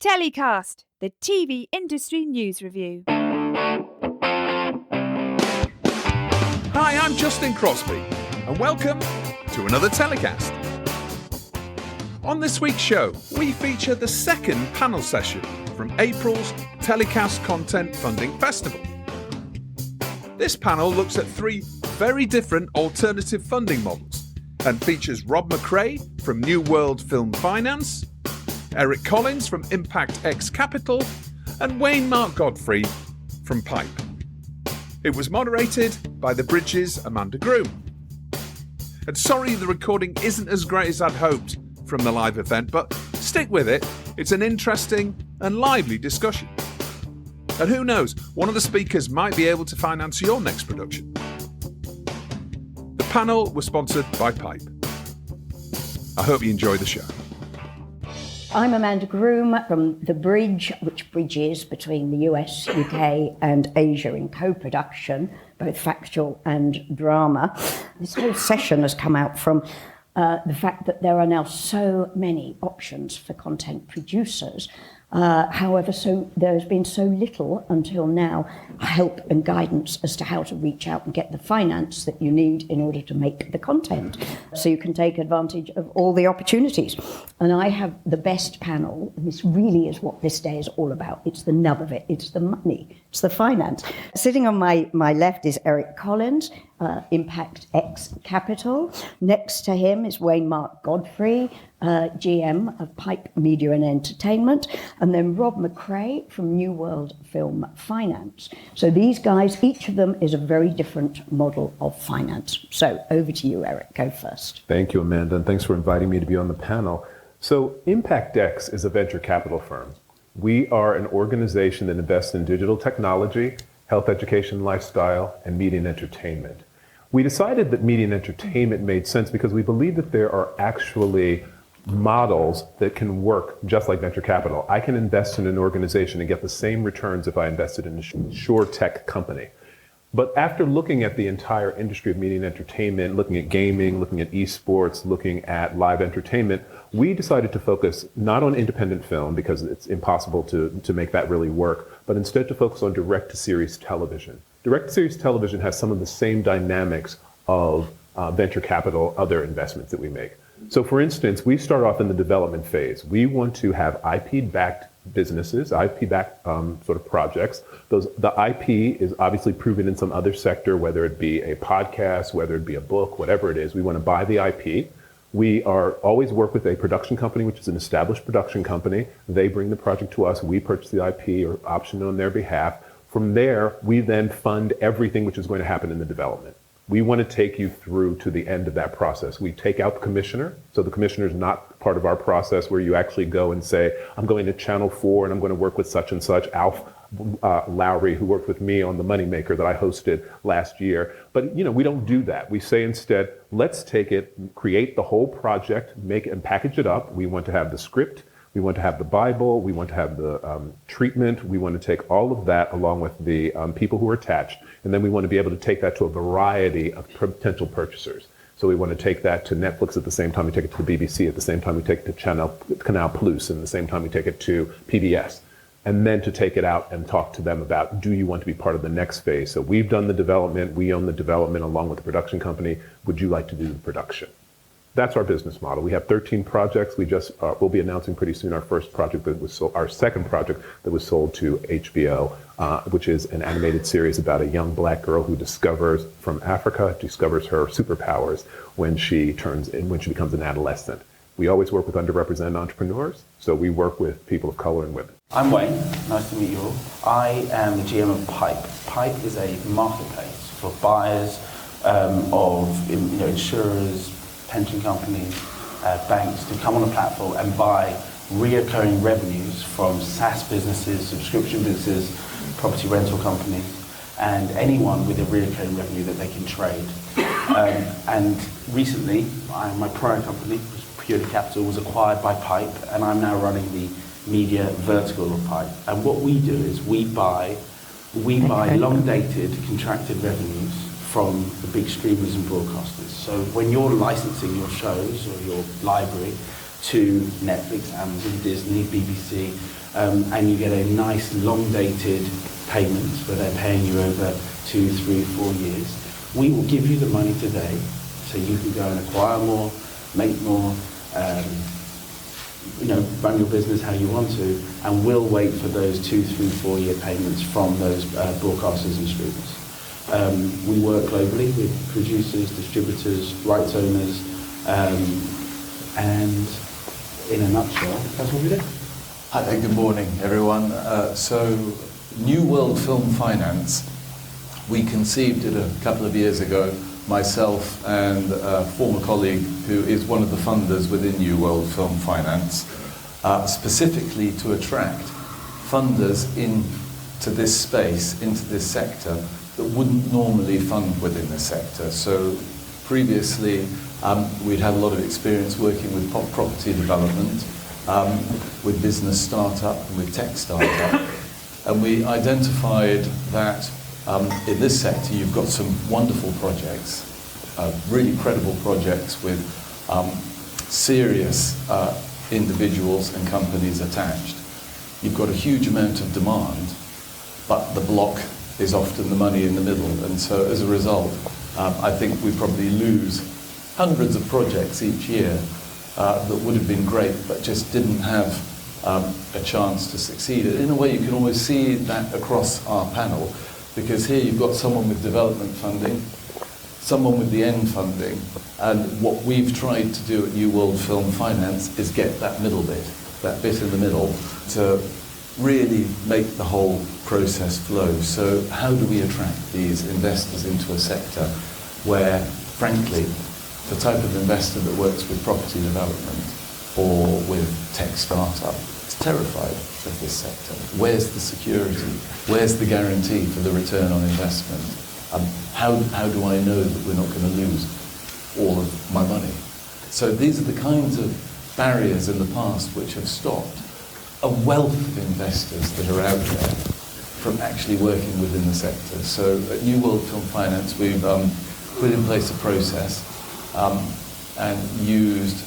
TellyCast, the TV industry news review. Hi, I'm Justin Crosby, and welcome to another TellyCast. On this week's show, we feature the second panel session from April's TellyCast Content Funding Festival. This panel looks at three very different alternative funding models and features Rob McCrea from New World Film Finance, Eric Collins from Impact X Capital, and Marc Godfrey from Pipe. It was moderated by the Bridge's Amanda Groom. And sorry the recording isn't as great as I'd hoped from the live event, but stick with it, it's an interesting and lively discussion. And who knows, one of the speakers might be able to finance your next production. The panel was sponsored by Pipe. I hope you enjoy the show. I'm Amanda Groom from The Bridge, which bridges between the US, UK and Asia in co-production, both factual and drama. This whole session has come out from the fact that there are now so many options for content producers. However, there has been so little until now help and guidance as to how to reach out and get the finance that you need in order to make the content, so you can take advantage of all the opportunities. And I have the best panel, and this really is what this day is all about. It's the nub of it. It's the money. It's the finance. Sitting on my left is Eric Collins, Impact X Capital. Next to him is Marc Godfrey, GM of Pipe Media and Entertainment, and then Rob McCrea from New World Film Finance. So these guys, each of them is a very different model of finance. So over to you, Eric. Go first. Thank you, Amanda, and thanks for inviting me to be on the panel. So Impact X is a venture capital firm. We are an organization that invests in digital technology, health, education, lifestyle, and media and entertainment. We decided that media and entertainment made sense because we believe that there are actually models that can work just like venture capital. I can invest in an organization and get the same returns if I invested in a sure tech company. But after looking at the entire industry of media and entertainment, looking at gaming, looking at esports, looking at live entertainment, we decided to focus not on independent film because it's impossible to make that really work, but instead to focus on direct-to-series television. Direct-to-series television has some of the same dynamics of venture capital, other investments that we make. So for instance, we start off in the development phase. We want to have IP-backed businesses, IP-backed sort of projects. The IP is obviously proven in some other sector, whether it be a podcast, whether it be a book, whatever it is. We want to buy the IP. We always work with a production company, which is an established production company. They bring the project to us. We purchase the IP or option on their behalf. From there, we then fund everything which is going to happen in the development. We want to take you through to the end of that process. We take out the commissioner. So the commissioner is not part of our process where you actually go and say, I'm going to Channel 4 and I'm going to work with such and such, Alf Lowry, who worked with me on The Moneymaker that I hosted last year. But we don't do that. We say instead, let's take it, create the whole project, make it and package it up. We want to have the script. We want to have the Bible. We want to have the treatment. We want to take all of that along with the people who are attached. And then we want to be able to take that to a variety of potential purchasers. So we want to take that to Netflix at the same time we take it to the BBC, at the same time we take it to Canal Plus, and at the same time we take it to PBS. And then to take it out and talk to them about, do you want to be part of the next phase? So we've done the development. We own the development along with the production company. Would you like to do the production? That's our business model. We have 13 projects. We just will be announcing pretty soon our first project that was sold, our second project that was sold to HBO, which is an animated series about a young black girl who discovers her superpowers when she becomes an adolescent. We always work with underrepresented entrepreneurs, so we work with people of color and women. I'm Wayne. Nice to meet you all. I am the GM of Pipe. Pipe is a marketplace for buyers of insurers, pension companies, banks to come on the platform and buy reoccurring revenues from SaaS businesses, subscription businesses, property rental companies, and anyone with a reoccurring revenue that they can trade. And recently, my prior company, Purely Capital, was acquired by Pipe, and I'm now running the media vertical of Pipe. And what we do is we buy long-dated contracted revenues from the big streamers and broadcasters. So when you're licensing your shows or your library, to Netflix, Amazon, Disney, BBC, and you get a nice long-dated payment where they're paying you over 2, 3, 4 years. We will give you the money today so you can go and acquire more, make more, run your business how you want to, and we'll wait for those 2, 3, 4 year payments from those broadcasters and streamers. We work globally with producers, distributors, rights owners, and in a nutshell, that's what we do. Hi there, good morning everyone. So New World Film Finance, we conceived it a couple of years ago, myself and a former colleague who is one of the funders within New World Film Finance, specifically to attract funders into this space, into this sector, that wouldn't normally fund within this sector. So previously, we'd had a lot of experience working with property development, with business startup and with tech startup. And we identified that in this sector you've got some wonderful projects, really credible projects with serious individuals and companies attached. You've got a huge amount of demand, but the block is often the money in the middle. And so as a result, I think we probably lose hundreds of projects each year that would have been great, but just didn't have a chance to succeed. In a way, you can always see that across our panel, because here you've got someone with development funding, someone with the end funding, and what we've tried to do at New World Film Finance is get that middle bit, that bit in the middle, to really make the whole process flow. So how do we attract these investors into a sector where, frankly, the type of investor that works with property development or with tech startup is terrified of this sector? Where's the security? Where's the guarantee for the return on investment? How do I know that we're not going to lose all of my money? So these are the kinds of barriers in the past which have stopped a wealth of investors that are out there from actually working within the sector. So at New World Film Finance, we've put in place a process and used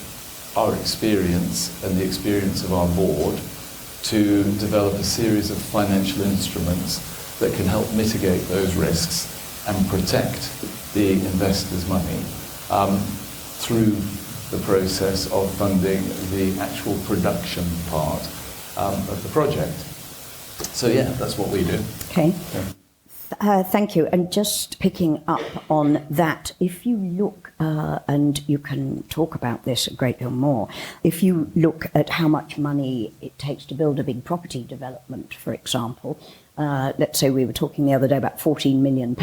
our experience and the experience of our board to develop a series of financial instruments that can help mitigate those risks and protect the investor's money through the process of funding the actual production part of the project. So yeah, that's what we do. Okay. Yeah. Thank you. And just picking up on that, if you look, and you can talk about this a great deal more, if you look at how much money it takes to build a big property development, for example, let's say we were talking the other day about £14 million,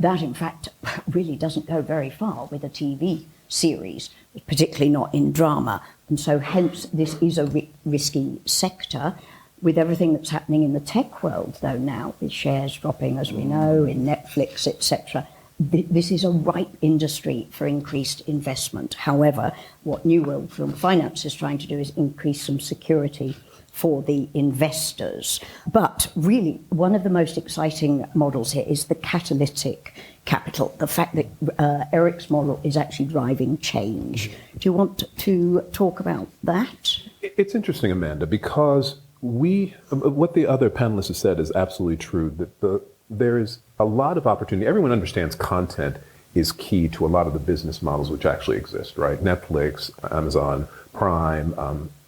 that in fact really doesn't go very far with a TV series, particularly not in drama. And so hence this is a risky sector. With everything that's happening in the tech world, though, now, with shares dropping, as we know, in Netflix, etc., this is a ripe industry for increased investment. However, what New World Film Finance is trying to do is increase some security for the investors. But really, one of the most exciting models here is the catalytic capital, the fact that Eric's model is actually driving change. Do you want to talk about that? It's interesting, Amanda, because what the other panelists have said is absolutely true, that there is a lot of opportunity. Everyone understands content is key to a lot of the business models which actually exist, right? Netflix, Amazon Prime,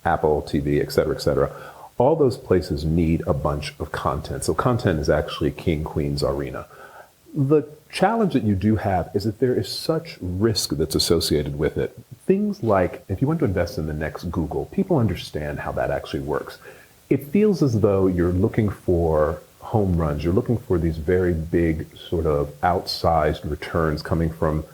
Apple TV, et cetera, all those places need a bunch of content. So content is actually king, queen's arena. The challenge that you do have is that there is such risk that's associated with it. Things like, if you want to invest in the next Google, people understand how that actually works. It feels as though you're looking for home runs. You're looking for these very big sort of outsized returns coming from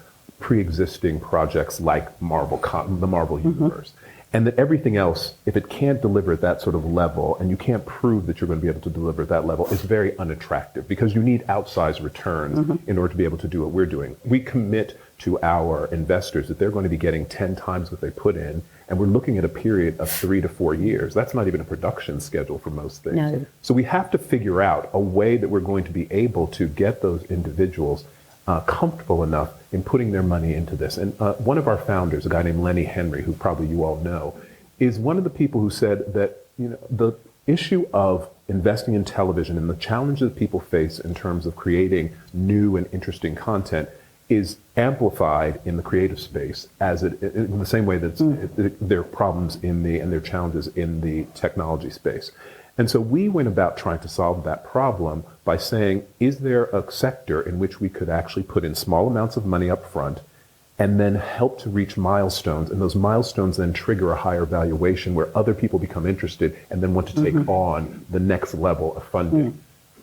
pre-existing projects like the Marvel universe. And that everything else, if it can't deliver at that sort of level, and you can't prove that you're going to be able to deliver at that level, is very unattractive, because you need outsized returns in order to be able to do what we're doing. We commit to our investors that they're going to be getting 10 times what they put in, and we're looking at a period of 3 to 4 years. That's not even a production schedule for most things. No. So we have to figure out a way that we're going to be able to get those individuals comfortable enough in putting their money into this. And one of our founders, a guy named Lenny Henry, who probably you all know, is one of the people who said that the issue of investing in television and the challenges people face in terms of creating new and interesting content is amplified in the creative space in the same way that there are problems and there are challenges in the technology space. And so we went about trying to solve that problem by saying, is there a sector in which we could actually put in small amounts of money up front and then help to reach milestones, and those milestones then trigger a higher valuation where other people become interested and then want to take on the next level of funding.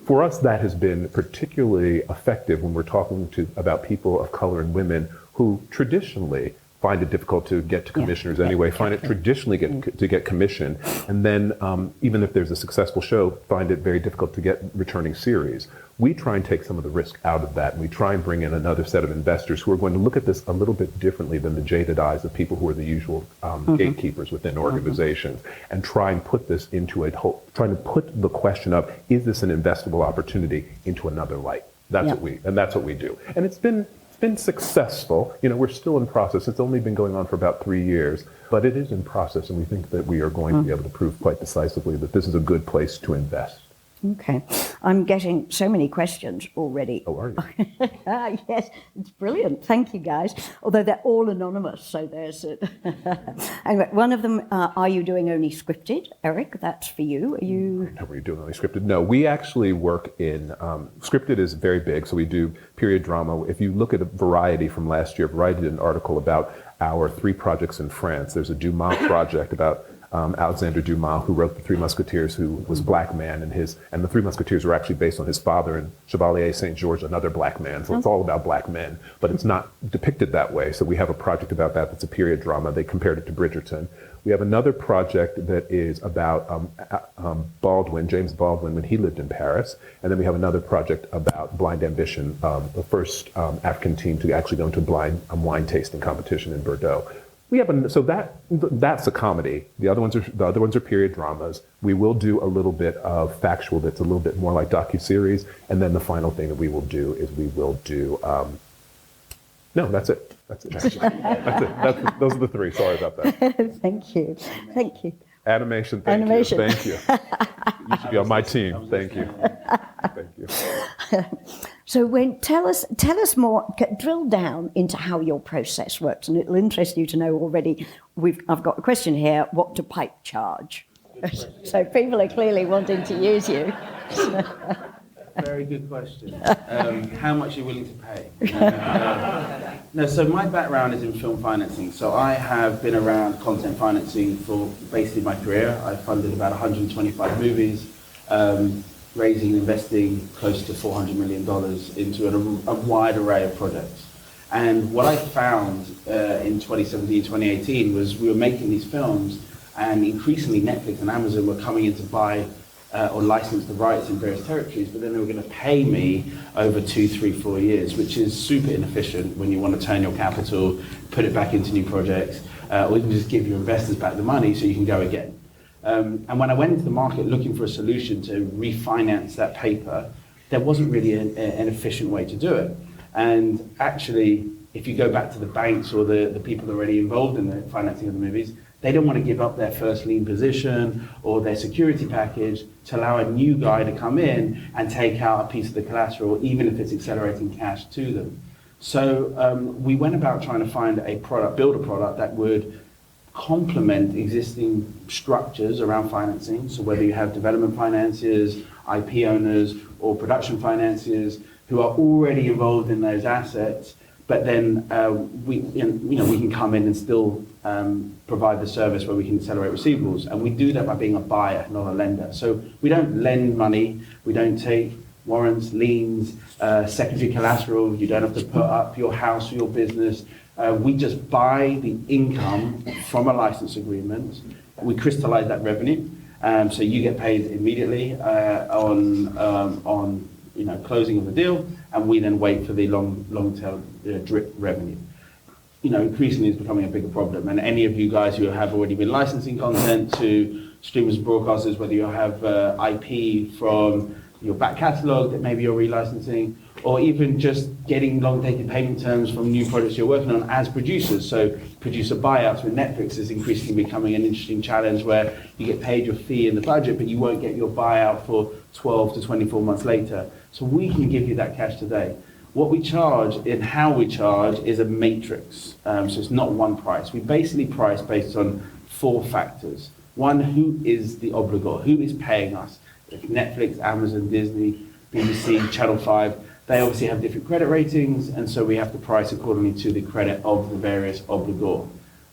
For us, that has been particularly effective when we're talking about people of color and women who traditionally find it difficult to get to commissioners anyway, find it traditionally to get commissioned, and then even if there's a successful show, find it very difficult to get returning series. We try and take some of the risk out of that, and we try and bring in another set of investors who are going to look at this a little bit differently than the jaded eyes of people who are the usual gatekeepers within organizations, and try and put this into trying to put the question of, is this an investable opportunity, into another light. That's what we do. And it's been successful. We're still in process. It's only been going on for about 3 years, but it is in process, and we think that we are going to be able to prove quite decisively that this is a good place to invest. Okay. I'm getting so many questions already. Oh, are you? Yes, it's brilliant. Thank you, guys. Although they're all anonymous, so there's it. Anyway, one of them, are you doing only scripted? Eric, that's for you. Are you... No, we're doing only scripted. No, we actually work in, scripted is very big, so we do period drama. If you look at Variety from last year, Variety did an article about our 3 projects in France. There's a Dumas project about Alexandre Dumas, who wrote The Three Musketeers, who was a black man, and The Three Musketeers were actually based on his father and Chevalier Saint George, another black man. So it's all about black men, but it's not depicted that way. So we have a project about that that's a period drama. They compared it to Bridgerton. We have another project that is about James Baldwin, when he lived in Paris. And then we have another project about Blind Ambition, the first African team to actually go into a blind wine tasting competition in Bordeaux. We have that's a comedy. The other ones are period dramas. We will do a little bit of factual that's a little bit more like docuseries, and then the final thing that we will do is no, that's it. That's it. That's it. Those are the 3. Sorry about that. Thank you. Animation. Thank you. You should be on my team. Thank you. Thank you. So tell us more, drill down into how your process works, and it'll interest you to know already. I've got a question here, what do Pipe charge? So people are clearly wanting to use you. Very good question. How much are you willing to pay? No, so my background is in film financing. So I have been around content financing for basically my career. I funded about 125 movies, raising and investing close to $400 million into a wide array of projects. And what I found in 2017, 2018 was we were making these films, and increasingly Netflix and Amazon were coming in to buy or license the rights in various territories, but then they were going to pay me over 2, 3, 4 years, which is super inefficient when you want to turn your capital, put it back into new projects, or even just give your investors back the money so you can go again. And when I went into the market looking for a solution to refinance that paper, there wasn't really an efficient way to do it. And actually, if you go back to the banks or the people already involved in the financing of the movies, they don't want to give up their first lien position or their security package to allow a new guy to come in and take out a piece of the collateral, even if it's accelerating cash to them. So we went about trying to find build a product that would complement existing structures around financing. So whether you have development financiers, IP owners, or production financiers who are already involved in those assets, but then we can come in and still provide the service where we can accelerate receivables. And we do that by being a buyer, not a lender. So we don't lend money, we don't take warrants, liens, secondary collateral, you don't have to put up your house or your business. We just buy the income from a license agreement. We crystallize that revenue, so you get paid immediately on closing of the deal, and we then wait for the long-tail drip revenue. Increasingly it's becoming a bigger problem, and any of you guys who have already been licensing content to streamers and broadcasters, whether you have IP from your back catalogue that maybe you're relicensing, or even just getting long-dated payment terms from new projects you're working on as producers. So producer buyouts with Netflix is increasingly becoming an interesting challenge where you get paid your fee in the budget, but you won't get your buyout for 12 to 24 months later. So we can give you that cash today. What we charge and how we charge is a matrix. So it's not one price. We basically price based on 4 factors. One, who is the obligor? Who is paying us? If Netflix, Amazon, Disney, BBC, Channel 5, they obviously have different credit ratings, and so we have to price accordingly to the credit of the various obligor.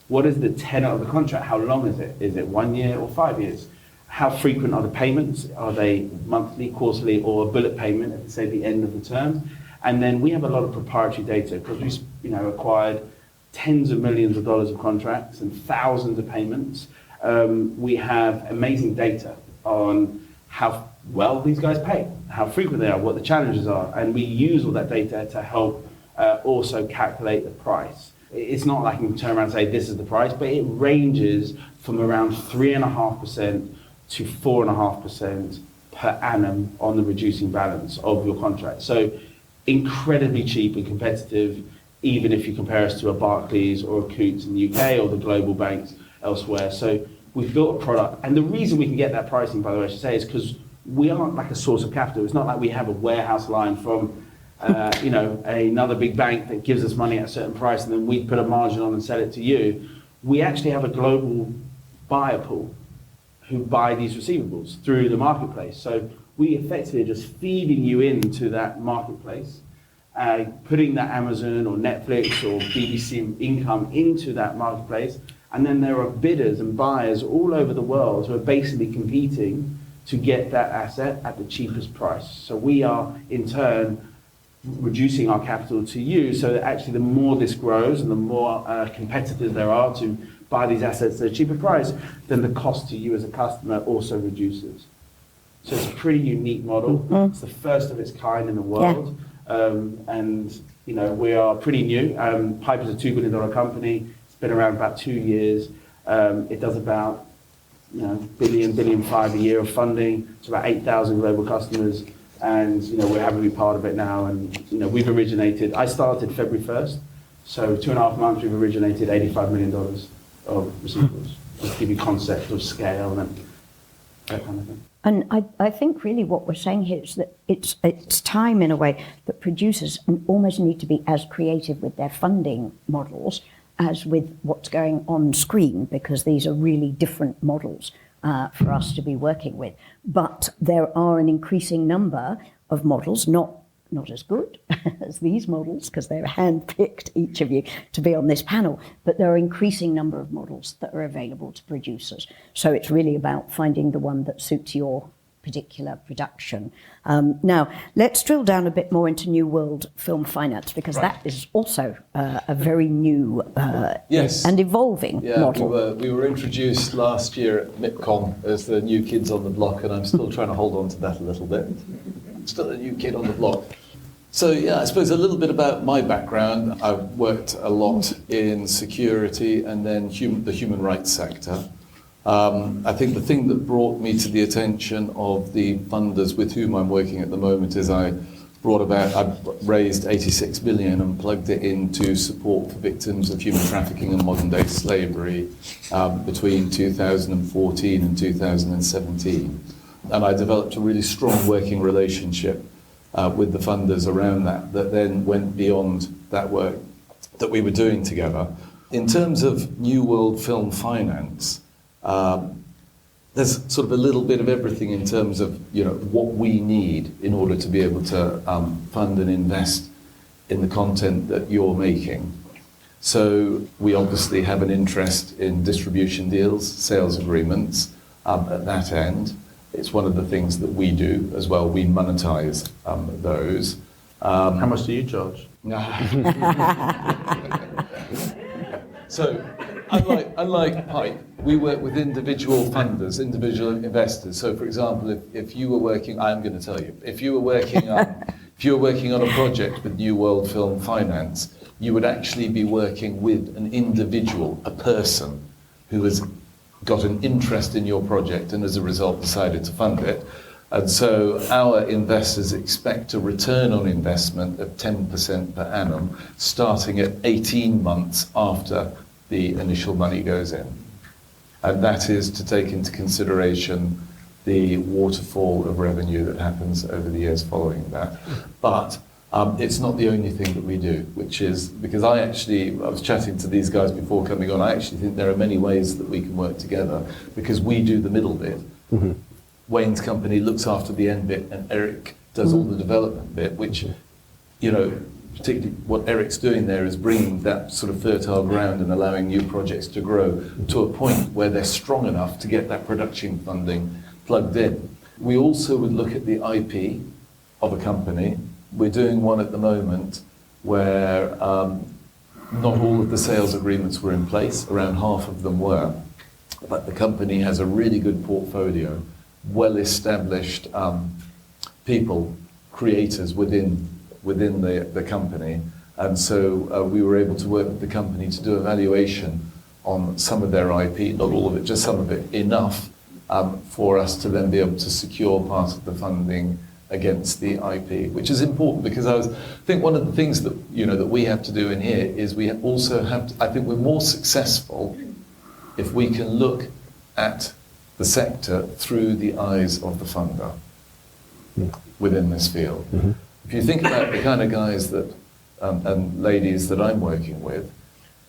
What is the tenor of the contract? How long is it? Is it 1 year or 5 years? How frequent are the payments? Are they monthly, quarterly, or a bullet payment at, say, the end of the term? And then we have a lot of proprietary data because we acquired tens of millions of dollars of contracts and thousands of payments. We have amazing data on how well these guys pay, how frequent they are, what the challenges are, and we use all that data to help also calculate the price. It's not like you can turn around and say this is the price, but it ranges from around 3.5% to 4.5% per annum on the reducing balance of your contract. So incredibly cheap and competitive, even if you compare us to a Barclays or a Coutts in the UK or the global banks elsewhere. So we've built a product, and the reason we can get that pricing, by the way, I should say, is because we aren't like a source of capital. It's not like we have a warehouse line from another big bank that gives us money at a certain price and then we put a margin on and sell it to you. We actually have a global buyer pool who buy these receivables through the marketplace. So we effectively are just feeding you into that marketplace, putting that Amazon or Netflix or BBC income into that marketplace, and then there are bidders and buyers all over the world who are basically competing to get that asset at the cheapest price. So we are, in turn, reducing our capital to you, so that actually the more this grows and the more competitors there are to buy these assets at a cheaper price, then the cost to you as a customer also reduces. So it's a pretty unique model. It's the first of its kind in the world. And we are pretty new. Pipe is a $2 billion company. It's been around about 2 years. It does about $1.5 billion a year of funding. It's about 8,000 global customers, and we're happy to be part of it now. And we've originated. I started February 1st, so 2.5 months we've originated $85 million of receivables. Just to give you concept of scale and that kind of thing. And I think really what we're saying here is that it's time, in a way, that producers almost need to be as creative with their funding models as with what's going on screen, because these are really different models for us to be working with. But there are an increasing number of models, not as good as these models, because they're hand-picked, each of you, to be on this panel, but there are an increasing number of models that are available to producers. So it's really about finding the one that suits your particular production. Now, let's drill down a bit more into New World Film Finance, because that is also a very new and evolving model. We were introduced last year at MIPCOM as the new kids on the block, and I'm still trying to hold on to that a little bit. Still a new kid on the block. So I suppose a little bit about my background. I've worked a lot in security and then the human rights sector. I think the thing that brought me to the attention of the funders with whom I'm working at the moment is I raised 86 billion and plugged it into support for victims of human trafficking and modern day slavery between 2014 and 2017. And I developed a really strong working relationship with the funders around that then went beyond that work that we were doing together. In terms of New World Film Finance, there's sort of a little bit of everything in terms of what we need in order to be able to fund and invest in the content that you're making. So we obviously have an interest in distribution deals, sales agreements at that end. It's one of the things that we do as well. We monetize those. How much do you charge? So, unlike Pipe, we work with individual funders, individual investors. So, for example, if you were working, I'm going to tell you, if you were working on a project with New World Film Finance, you would actually be working with an individual, a person who has got an interest in your project and as a result decided to fund it. And so our investors expect a return on investment of 10% per annum, starting at 18 months after the initial money goes in. And that is to take into consideration the waterfall of revenue that happens over the years following that. But it's not the only thing that we do, which is, because I was chatting to these guys before coming on, I actually think there are many ways that we can work together, because we do the middle bit. Mm-hmm. Wayne's company looks after the end bit, and Eric does all the development bit, which, you know, particularly what Eric's doing there is bringing that sort of fertile ground and allowing new projects to grow to a point where they're strong enough to get that production funding plugged in. We also would look at the IP of a company. We're doing one at the moment where not all of the sales agreements were in place, around half of them were, but the company has a really good portfolio, well-established people, creators within the company, and so we were able to work with the company to do a valuation on some of their IP, not all of it, just some of it, enough for us to then be able to secure part of the funding against the IP, which is important, because I think one of the things that that we have to do in here is we also have to, I think we're more successful if we can look at the sector through the eyes of the funder within this field. Mm-hmm. If you think about the kind of guys that and ladies that I'm working with,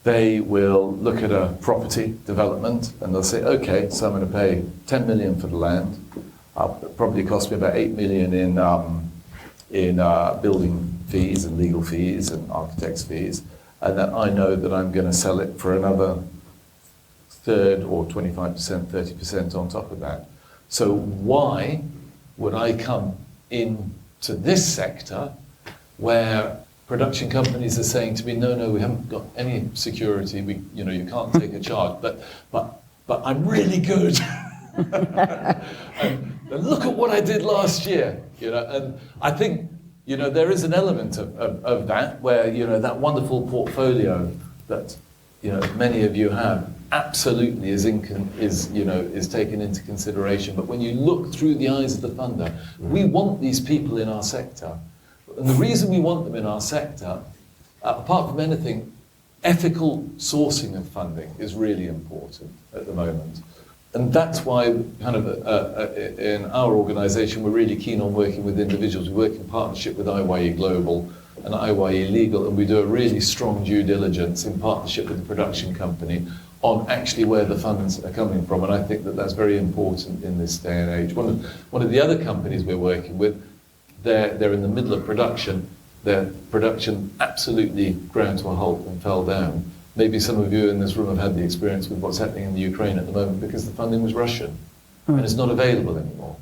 they will look at a property development and they'll say, okay, so I'm going to pay 10 million for the land. It'll probably cost me about 8 million in building fees and legal fees and architects' fees, and then I know that I'm going to sell it for another third or 25%, 30% on top of that. So why would I come into this sector where production companies are saying to me, no, we haven't got any security, you can't take a charge, but I'm really good. and look at what I did last year, and I think, there is an element of that where, that wonderful portfolio that, many of you have absolutely is taken into consideration. But when you look through the eyes of the funder, we want these people in our sector. And the reason we want them in our sector, apart from anything, ethical sourcing of funding is really important at the moment. And that's why kind of in our organisation we're really keen on working with individuals. We work in partnership with IYE Global and IYE Legal, and we do a really strong due diligence in partnership with the production company on actually where the funds are coming from. And I think that that's very important in this day and age. One of the other companies we're working with, they're in the middle of production. Their production absolutely ground to a halt and fell down. Maybe some of you in this room have had the experience with what's happening in the Ukraine at the moment, because the funding was Russian and it's not available anymore.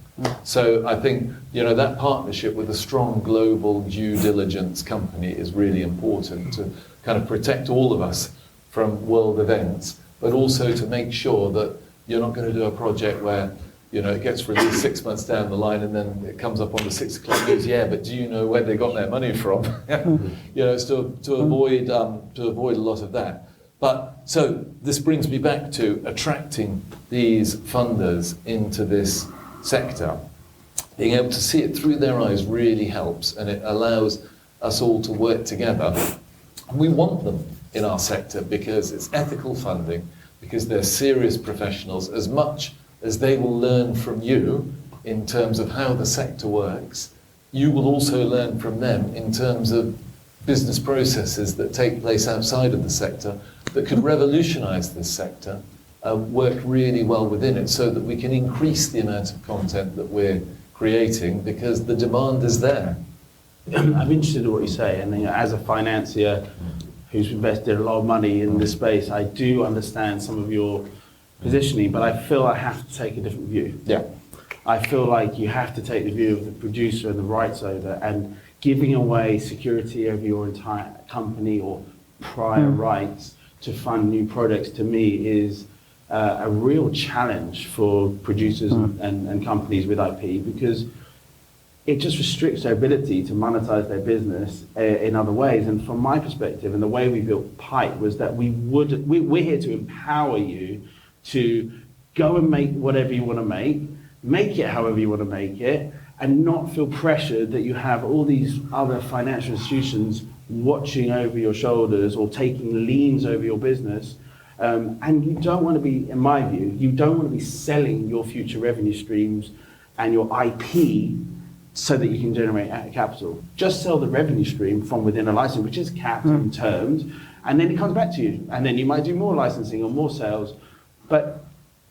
So I think, that partnership with a strong global due diligence company is really important to kind of protect all of us from world events, but also to make sure that you're not going to do a project where, it gets released 6 months down the line and then it comes up on the 6 o'clock news, but do you know where they got their money from? It's to avoid a lot of that. But so this brings me back to attracting these funders into this sector. Being able to see it through their eyes really helps, and it allows us all to work together. We want them in our sector because it's ethical funding, because they're serious professionals, as much as they will learn from you in terms of how the sector works. You will also learn from them in terms of business processes that take place outside of the sector that could revolutionize this sector, work really well within it, so that we can increase the amount of content that we're creating, because the demand is there. I'm interested in what you say, and as a financier who's invested a lot of money in this space, I do understand some of your positioning, but I feel I have to take a different view. Yeah. I feel like you have to take the view of the producer and the rights owner, and giving away security over your entire company or prior rights to fund new products, to me, is a real challenge for producers and companies with IP, because it just restricts their ability to monetize their business in other ways. And from my perspective, and the way we built Pipe was that we're here to empower you to go and make whatever you want to make, make it however you want to make it, and not feel pressured that you have all these other financial institutions watching over your shoulders or taking liens over your business. And you don't want to be, in my view, you don't want to be selling your future revenue streams and your IP so that you can generate capital. Just sell the revenue stream from within a license, which is capped and termed, and then it comes back to you. And then you might do more licensing or more sales. But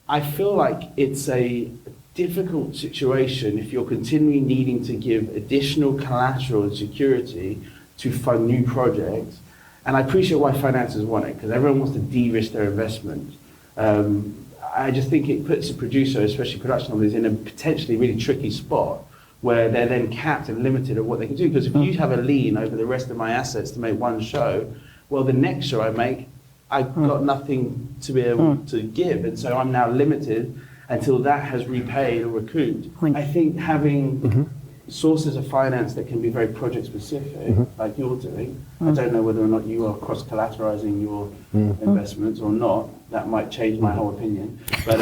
I feel like it's a difficult situation if you're continually needing to give additional collateral and security to fund new projects. And I appreciate why financiers want it, because everyone wants to de-risk their investment. I just think it puts a producer, especially production companies, in a potentially really tricky spot where they're then capped and limited at what they can do. Because if you have a lien over the rest of my assets to make one show, well, the next show I make, I've got nothing to be able to give. And so I'm now limited until that has repaid or recouped. I think having sources of finance that can be very project specific, like you're doing, I don't know whether or not you are cross-collateralizing your investments or not. That might change my whole opinion. But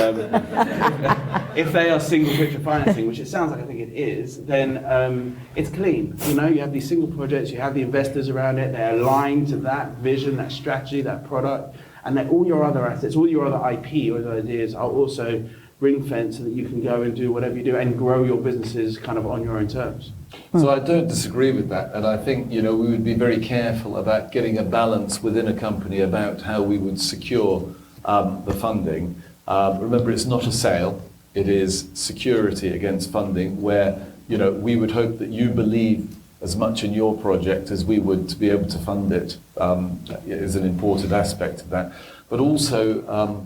if they are single picture financing, which it sounds like I think it is, then it's clean. You know, you have these single projects, you have the investors around it, they're aligned to that vision, that strategy, that product, and then all your other assets, all your other IP or other ideas are also ring fence so that you can go and do whatever you do and grow your businesses kind of on your own terms. So I don't disagree with that, and I think, you know, we would be very careful about getting a balance within a company about how we would secure the funding. Remember, it's not a sale, it is security against funding where, you know, we would hope that you believe as much in your project as we would to be able to fund it is an important aspect of that. But also,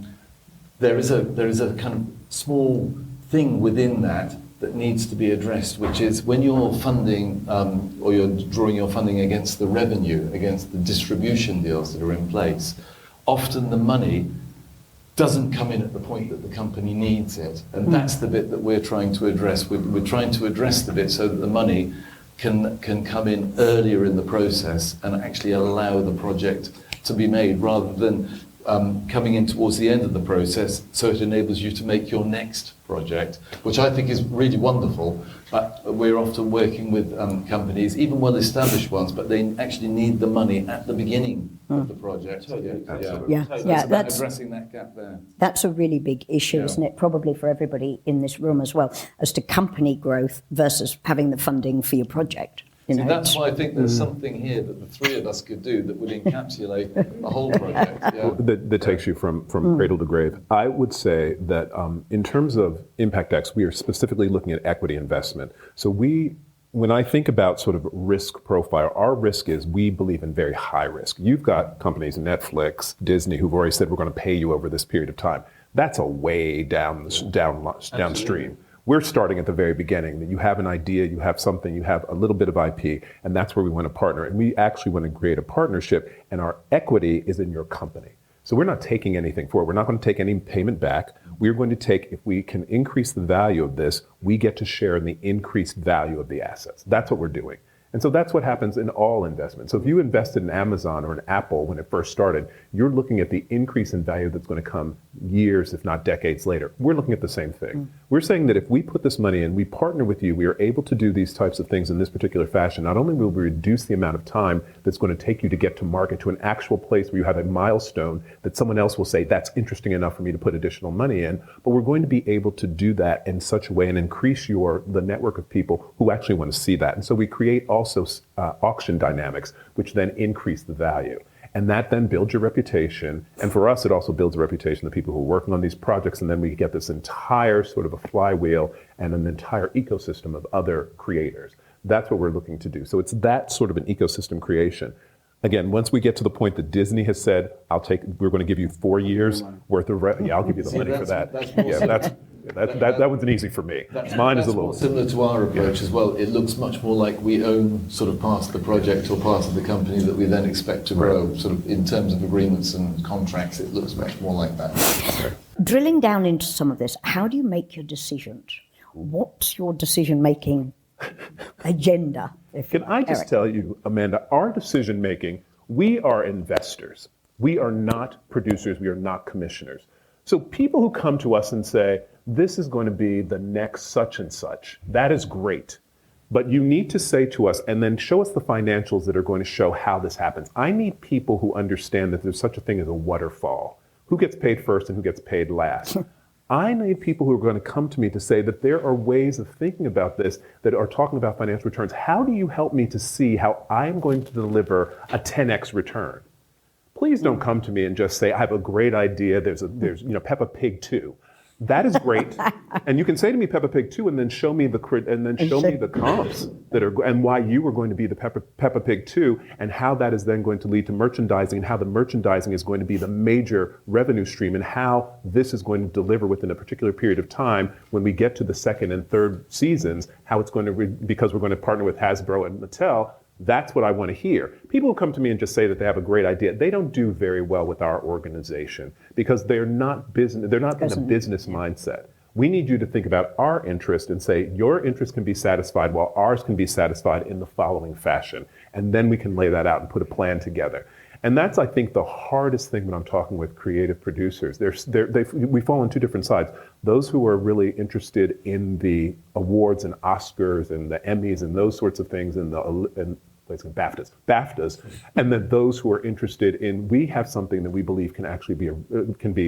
there is a kind of small thing within that needs to be addressed, which is when you're funding or you're drawing your funding against the revenue, against the distribution deals that are in place, often the money doesn't come in at the point that the company needs it. And that's the bit that we're trying to address. We're trying to address the bit so that the money can come in earlier in the process and actually allow the project to be made rather than coming in towards the end of the process, so it enables you to make your next project, which I think is really wonderful. But we're often working with companies, even well-established ones, but they actually need the money at the beginning of the project. So it's about addressing that gap there. That's a really big issue, isn't it? Probably for everybody in this room as well, as to company growth versus having the funding for your project. You know, that's why I think there's something here that the three of us could do that would encapsulate the whole project. That takes you from cradle to grave. I would say that in terms of Impact X, we are specifically looking at equity investment. So when I think about sort of risk profile, our risk is we believe in very high risk. You've got companies, Netflix, Disney, who've already said we're going to pay you over this period of time. That's a way downstream. We're starting at the very beginning, that you have an idea, you have something, you have a little bit of IP, and that's where we want to partner. And we actually want to create a partnership, and our equity is in your company. So we're not taking anything for it. We're not going to take any payment back. We're going to take, if we can increase the value of this, we get to share in the increased value of the assets. That's what we're doing. And so that's what happens in all investments. So if you invested in Amazon or in Apple when it first started, you're looking at the increase in value that's going to come years, if not decades later. We're looking at the same thing. We're saying that if we put this money in, we partner with you, we are able to do these types of things in this particular fashion. Not only will we reduce the amount of time that's going to take you to get to market, to an actual place where you have a milestone that someone else will say, that's interesting enough for me to put additional money in, but we're going to be able to do that in such a way and increase the network of people who actually want to see that. And so we create also auction dynamics, which then increase the value. And that then builds your reputation. And for us, it also builds a reputation of the people who are working on these projects. And then we get this entire sort of a flywheel and an entire ecosystem of other creators. That's what we're looking to do. So it's that sort of an ecosystem creation. Again, once we get to the point that Disney has said, we're going to give you 4 years worth of I'll give you the money for that. That one's an easy for me. Mine is a little similar to our approach as well. It looks much more like we own sort of part of the project or part of the company that we then expect to grow. Right. Sort of in terms of agreements and contracts, it looks much more like that. Right. Drilling down into some of this, how do you make your decisions? What's your decision-making agenda? Can I just tell you, Amanda, our decision-making, we are investors. We are not producers. We are not commissioners. So people who come to us and say, this is going to be the next such and such. That is great. But you need to say to us, and then show us the financials that are going to show how this happens. I need people who understand that there's such a thing as a waterfall. Who gets paid first and who gets paid last? I need people who are going to come to me to say that there are ways of thinking about this that are talking about financial returns. How do you help me to see how I'm going to deliver a 10x return? Please don't come to me and just say, I have a great idea. There's Peppa Pig 2. That is great, and you can say to me Peppa Pig 2, and then show me the comps that are and why you are going to be the Peppa Pig 2, and how that is then going to lead to merchandising, and how the merchandising is going to be the major revenue stream, and how this is going to deliver within a particular period of time when we get to the second and third seasons. How it's going to because we're going to partner with Hasbro and Mattel. That's what I want to hear. People who come to me and just say that they have a great idea, they don't do very well with our organization because they're not in a business mindset. We need you to think about our interest and say, your interest can be satisfied while ours can be satisfied in the following fashion. And then we can lay that out and put a plan together. And that's, I think, the hardest thing when I'm talking with creative producers. We fall on two different sides. Those who are really interested in the awards and Oscars and the Emmys and those sorts of things and BAFTAs, and then those who are interested in, we have something that we believe can actually be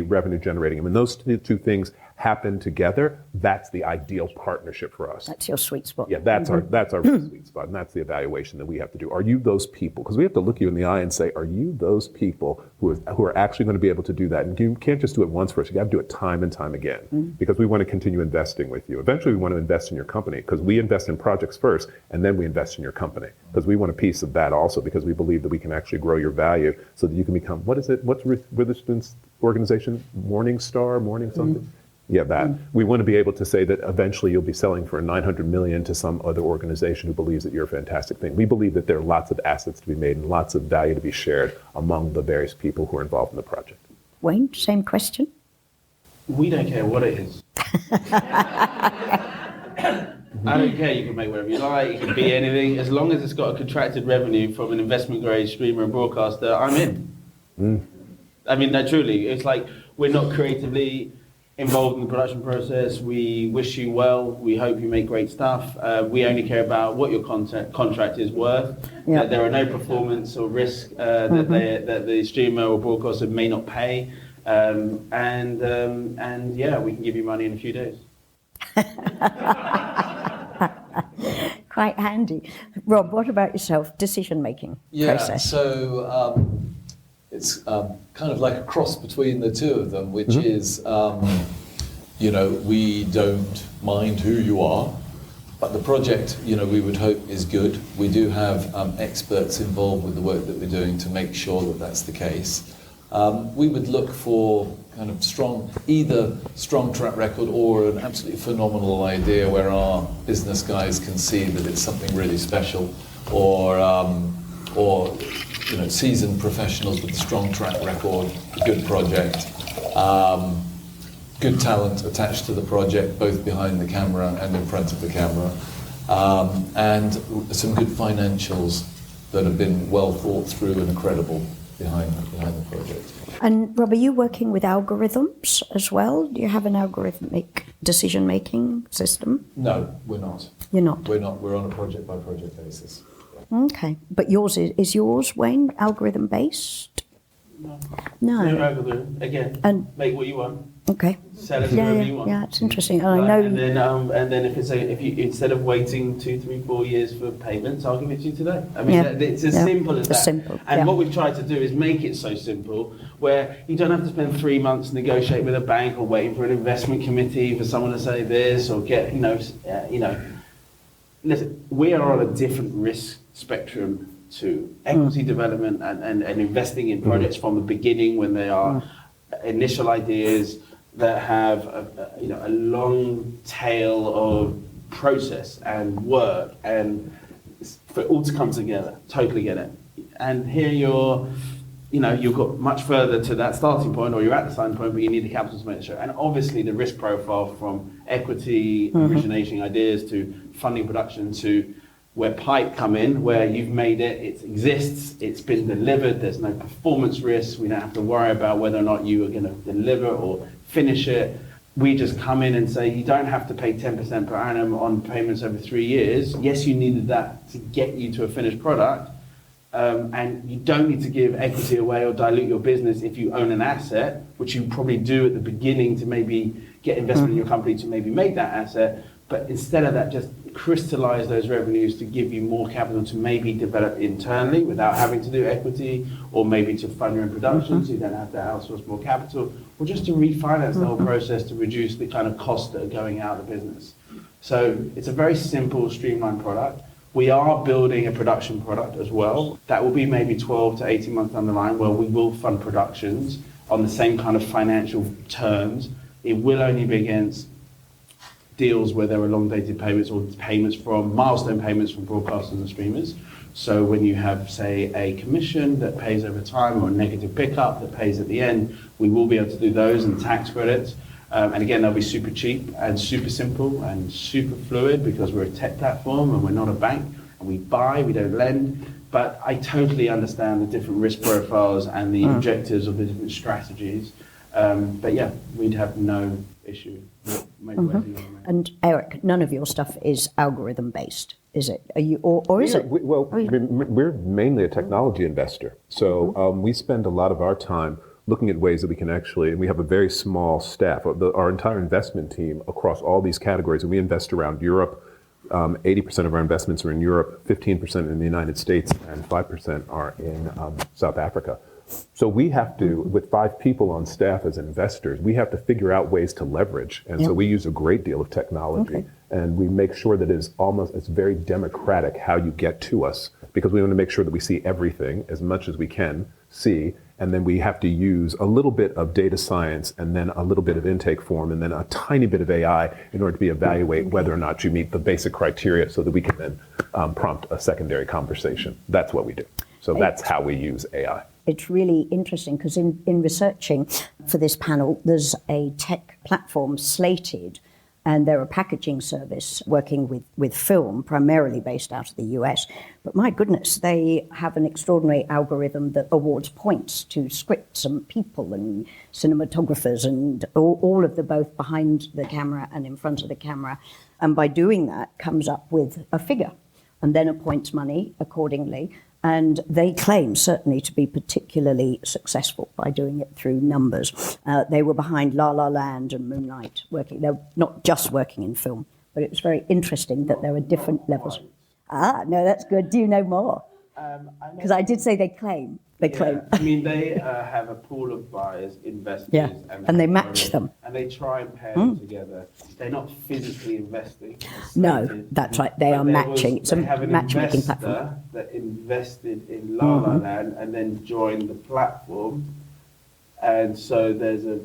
revenue generating. And when those two things happen together, that's the ideal partnership for us. That's your sweet spot. Yeah, that's our sweet spot, and that's the evaluation that we have to do. Are you those people? Because we have to look you in the eye and say, are you those people who are actually going to be able to do that? And you can't just do it once for us. You got to do it time and time again, because we want to continue investing with you. Eventually, we want to invest in your company, because we invest in projects first, and then we invest in your company, because we want a piece of that also, because we believe that we can actually grow your value so that you can become, what's Witherspoon's organization? Morning something? Yeah, that. We want to be able to say that eventually you'll be selling for $900 million to some other organization who believes that you're a fantastic thing. We believe that there are lots of assets to be made and lots of value to be shared among the various people who are involved in the project. Wayne, same question. We don't care what it is. I don't care, you can make whatever you like, it can be anything. As long as it's got a contracted revenue from an investment grade streamer and broadcaster, I'm in. I mean, no, truly, it's like we're not creatively involved in the production process. We wish you well. We hope you make great stuff. We only care about what your contract is worth. That there are no performance or risk that the streamer or broadcaster may not pay. And yeah, we can give you money in a few days. Quite handy. Rob, what about yourself? Decision-making process. So it's kind of like a cross between the two of them, which is, we don't mind who you are, but the project, we would hope is good. We do have experts involved with the work that we're doing to make sure that that's the case. We would look for kind of either strong track record or an absolutely phenomenal idea where our business guys can see that it's something really special, or seasoned professionals with a strong track record, a good project, good talent attached to the project, both behind the camera and in front of the camera, and some good financials that have been well thought through and are credible behind the project. And Rob, are you working with algorithms as well? Do you have an algorithmic decision-making system? No, we're not. You're not? We're not. We're on a project-by-project basis. Okay. But yours is yours, Wayne, algorithm-based? No. No. Algorithm. Again, And make what you want. Okay. Sell it wherever you want. Yeah, it's interesting. I know. And then if you instead of waiting 2, 3, 4 years for payments, I'll give it to you today. I mean, it's as simple as that. Simple. And what we've tried to do is make it so simple where you don't have to spend 3 months negotiating with a bank or waiting for an investment committee for someone to say this or get Listen, we are on a different risk spectrum to equity development and investing in projects from the beginning when they are initial ideas that have a long tail of process and work and for it all to come together. Totally get it. And here you've got much further to that starting point, or you're at the starting point, but you need the capital to make the show. And obviously the risk profile from equity, originating ideas to funding production to where pipe come in, where you've made it exists, it's been delivered, there's no performance risk, we don't have to worry about whether or not you are going to deliver or finish it. we just come in and say, you don't have to pay 10% per annum on payments over 3 years. Yes, you needed that to get you to a finished product. And you don't need to give equity away or dilute your business if you own an asset, which you probably do at the beginning to maybe get investment in your company to maybe make that asset. But instead of that, just crystallize those revenues to give you more capital to maybe develop internally without having to do equity, or maybe to fund your own production so you don't have to outsource more capital, or just to refinance the whole process to reduce the kind of costs that are going out of the business. So it's a very simple, streamlined product. We are building a production product as well. That will be maybe 12 to 18 months down the line, where we will fund productions on the same kind of financial terms. It will only be against deals where there are long-dated payments or payments from milestone payments from broadcasters and streamers. So when you have, say, a commission that pays over time or a negative pickup that pays at the end, we will be able to do those and tax credits. And again, they'll be super cheap and super simple and super fluid because we're a tech platform and we're not a bank. And we buy, we don't lend. But I totally understand the different risk profiles and the objectives of the different strategies. But yeah, we'd have no issue. And Eric, none of your stuff is algorithm based, is it? Are you, or is it? We're mainly a technology investor. So we spend a lot of our time looking at ways that we can actually, and we have a very small staff, our entire investment team across all these categories, and we invest around Europe. 80% of our investments are in Europe, 15% in the United States, and 5% are in South Africa. So we have to, with 5 people on staff as investors, we have to figure out ways to leverage. And so we use a great deal of technology, and we make sure that it's very democratic how you get to us, because we want to make sure that we see everything as much as we can see. And then we have to use a little bit of data science and then a little bit of intake form and then a tiny bit of AI in order to evaluate whether or not you meet the basic criteria so that we can then prompt a secondary conversation. That's what we do. So that's how we use AI. It's really interesting because in researching for this panel, there's a tech platform slated, and they're a packaging service working with film, primarily based out of the US. But my goodness, they have an extraordinary algorithm that awards points to scripts and people and cinematographers and all of the both behind the camera and in front of the camera. And by doing that, comes up with a figure and then appoints money accordingly. And they claim certainly to be particularly successful by doing it through numbers. They were behind La La Land and Moonlight working. They're not just working in film, but it was very interesting that there are different levels. Ah, no, that's good. Do you know more? Because I did say they claim. They claim. I mean, they have a pool of buyers, investors. Yeah, and they match them. And they try and pair them together. They're not physically investing. No, that's right. They are matching. It's a matchmaking platform. That invested in La La Land and then joined the platform. And so there's a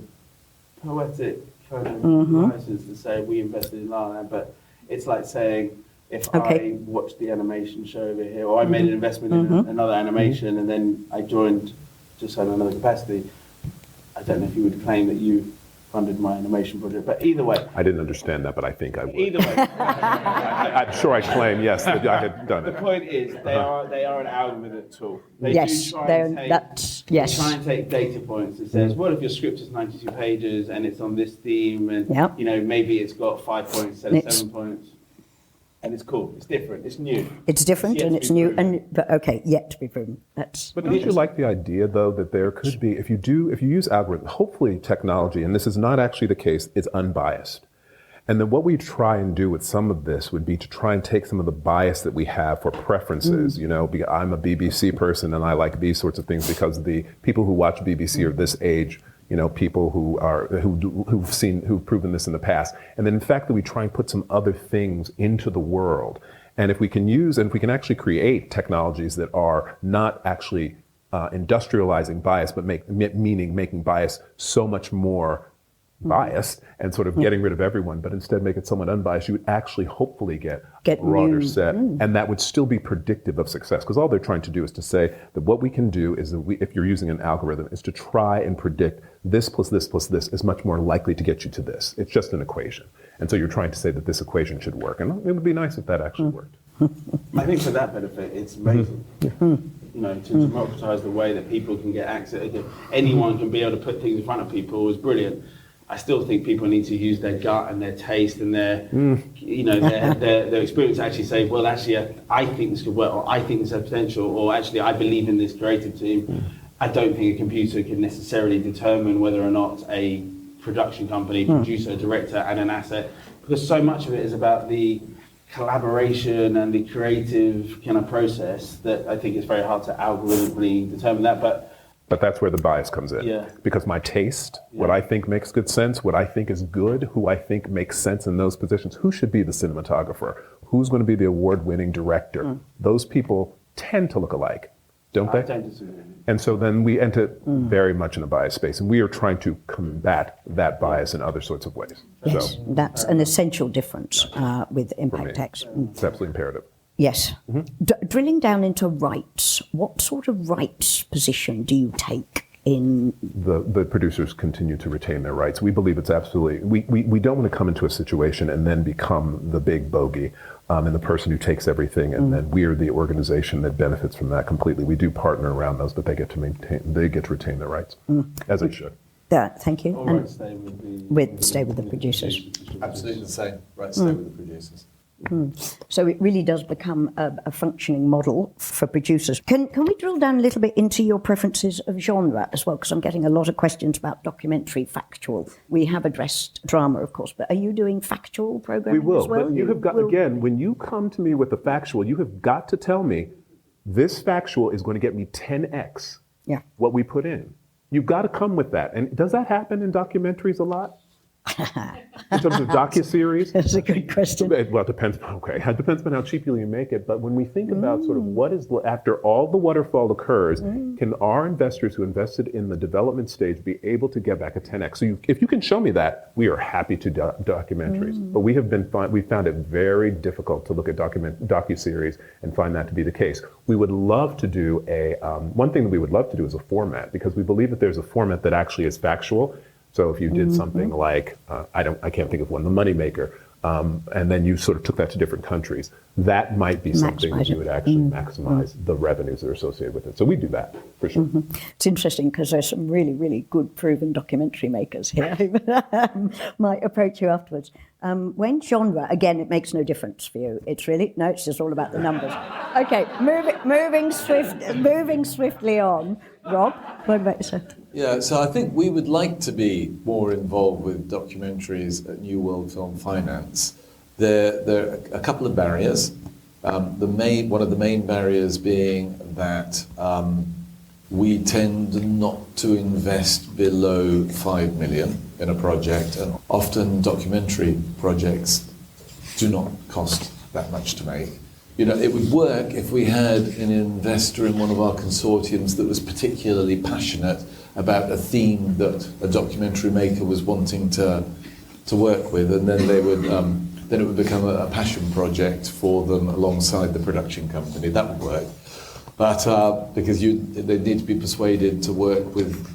poetic kind of license to say we invested in La La Land, but it's like saying, if I watched the animation show over here, or I made an investment in another animation, and then I joined just on another capacity, I don't know if you would claim that you funded my animation project, but either way. I didn't understand that, but I think I would. Either way. I'm sure I claim, yes, that I had done it. The point is, they are an algorithm tool. They yes, do try yes. They try and take data points that says, well, if your script is 92 pages and it's on this theme, and you know, maybe it's got 5 points instead of 7 points. And it's cool. It's different. It's new. It's different and it's new. But yet to be proven. But don't you like the idea, though, that there could be, if you use algorithms, hopefully technology, and this is not actually the case, it's unbiased. And then what we try and do with some of this would be to try and take some of the bias that we have for preferences. You know, I'm a BBC person and I like these sorts of things because the people who watch BBC are this age. You know, people who've proven this in the past. And then in fact that we try and put some other things into the world. And if we can actually create technologies that are not actually industrializing bias, but making bias so much more biased and sort of getting rid of everyone, but instead make it somewhat unbiased, you would actually hopefully get a broader set. And that would still be predictive of success. Because all they're trying to do is to say that what we can do is that if you're using an algorithm, is to try and predict this plus this plus this is much more likely to get you to this. It's just an equation. And so you're trying to say that this equation should work. And it would be nice if that actually worked. I think for that benefit, it's amazing. You know, to democratize the way that people can get access, anyone can be able to put things in front of people is brilliant. I still think people need to use their gut and their taste and their, you know, their experience to actually say, well, actually, I think this could work, or I think this has potential, or actually, I believe in this creative team. I don't think a computer can necessarily determine whether or not a production company, producer, director, and an asset, because so much of it is about the collaboration and the creative kind of process that I think it's very hard to algorithmically determine that. But that's where the bias comes in. Yeah. Because my taste, what I think makes good sense, what I think is good, who I think makes sense in those positions, who should be the cinematographer, who's going to be the award-winning director, those people tend to look alike, don't they? I don't disagree. And so then we enter very much in a bias space, and we are trying to combat that bias in other sorts of ways. Yes, So that's an essential difference with impact X. it's absolutely imperative. Yes. Drilling down into rights, what sort of rights position do you take in? The producers continue to retain their rights. We believe it's absolutely, we don't want to come into a situation and then become the big bogey and the person who takes everything, and then we're the organization that benefits from that completely. We do partner around those, but they get to retain their rights, as they should. Thank you. All right, stay with the producers. Absolutely the same. Right, stay with the producers. So it really does become a functioning model for producers. Can we drill down a little bit into your preferences of genre as well? Because I'm getting a lot of questions about documentary, factual. We have addressed drama, of course, but are you doing factual programming We will, as well? but you have got, again, when you come to me with the factual, you have got to tell me this factual is going to get me 10x what we put in. You've got to come with that. And does that happen in documentaries a lot? In terms of docuseries? That's a good question. Well, it depends. Okay, it depends on how cheaply you make it. But when we think about sort of what is after all the waterfall occurs, can our investors who invested in the development stage be able to get back a 10x? So if you can show me that, we are happy to documentaries. But we found it very difficult to look at docuseries and find that to be the case. We would love to do one thing that we would love to do is a format, because we believe that there's a format that actually is factual. So if you did something like, I can't think of one, The Moneymaker, and then you sort of took that to different countries, that might be something that you would actually maximize the revenues that are associated with it. So we do that, for sure. It's interesting because there's some really, really good proven documentary makers here who might approach you afterwards. When genre, again, it makes no difference for you. It's just all about the numbers. Okay, moving swiftly on. Rob, what about yourself? Yeah, so I think we would like to be more involved with documentaries at New World Film Finance. There are a couple of barriers. One of the main barriers being that we tend not to invest below 5 million in a project, and often documentary projects do not cost that much to make. You know, it would work if we had an investor in one of our consortiums that was particularly passionate about a theme that a documentary maker was wanting to work with, and then they would then it would become a passion project for them alongside the production company. That would work, but because they need to be persuaded to work with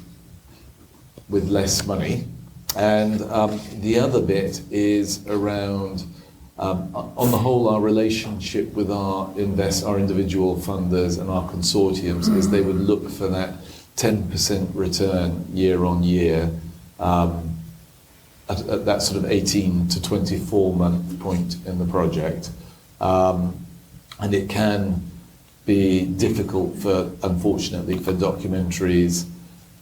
less money, and the other bit is around. On the whole, our relationship with our individual funders and our consortiums is they would look for that 10% return year on year at that sort of 18 to 24 month point in the project. And it can be difficult, unfortunately, for documentaries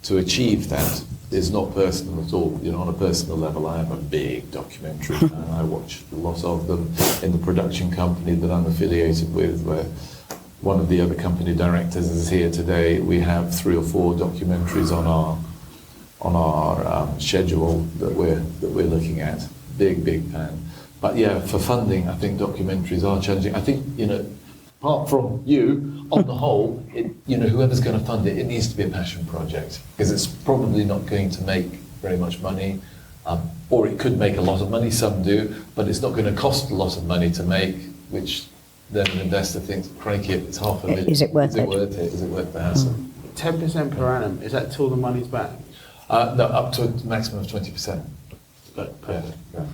to achieve that. It's not personal at all. You know, on a personal level, I am a big documentary fan. I watch a lot of them in the production company that I'm affiliated with, where one of the other company directors is here today. We have 3 or 4 documentaries on our schedule that we're looking at. Big fan. But yeah, for funding, I think documentaries are challenging. I think, you know, apart from you, on the whole, whoever's going to fund it, it needs to be a passion project, because it's probably not going to make very much money, or it could make a lot of money, some do, but it's not going to cost a lot of money to make, which then an investor thinks, crikey, it's $500,000. Is it worth it? Is it worth the hassle? 10% per annum, is that till the money's back? No, up to a maximum of 20%. Yeah.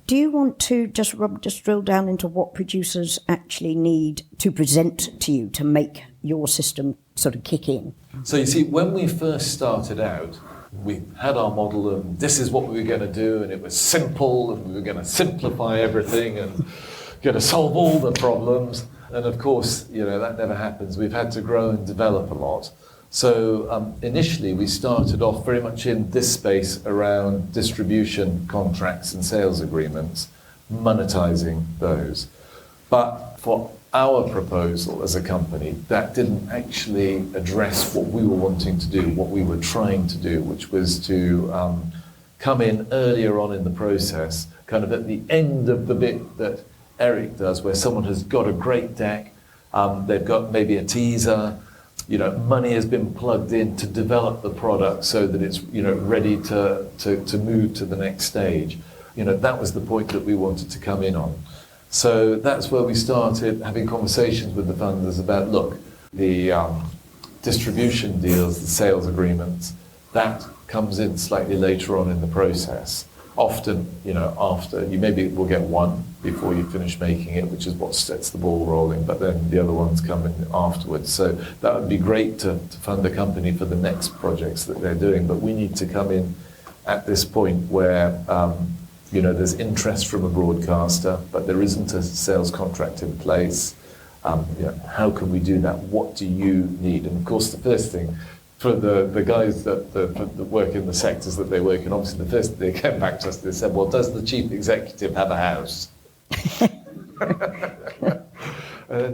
Do you want to just drill down into what producers actually need to present to you to make your system sort of kick in? So you see, when we first started out, we had our model and this is what we were going to do, and it was simple, and we were going to simplify everything and going to solve all the problems. And of course, that never happens. We've had to grow and develop a lot. So initially we started off very much in this space around distribution contracts and sales agreements, monetizing those. But for our proposal as a company, that didn't actually address what we were wanting to do, what we were trying to do, which was to come in earlier on in the process, kind of at the end of the bit that Eric does, where someone has got a great deck, they've got maybe a teaser, money has been plugged in to develop the product so that it's ready to move to the next stage. That was the point that we wanted to come in on. So that's where we started having conversations with the funders about, look, the distribution deals, the sales agreements, that comes in slightly later on in the process. Often, after, you maybe will get one before you finish making it, which is what sets the ball rolling, but then the other ones come in afterwards. So that would be great to fund a company for the next projects that they're doing, but we need to come in at this point where there's interest from a broadcaster, but there isn't a sales contract in place. How can we do that? What do you need? And of course, the first thing for the guys that work in the sectors that they work in, obviously the first thing they came back to us, they said, well, does the chief executive have a house?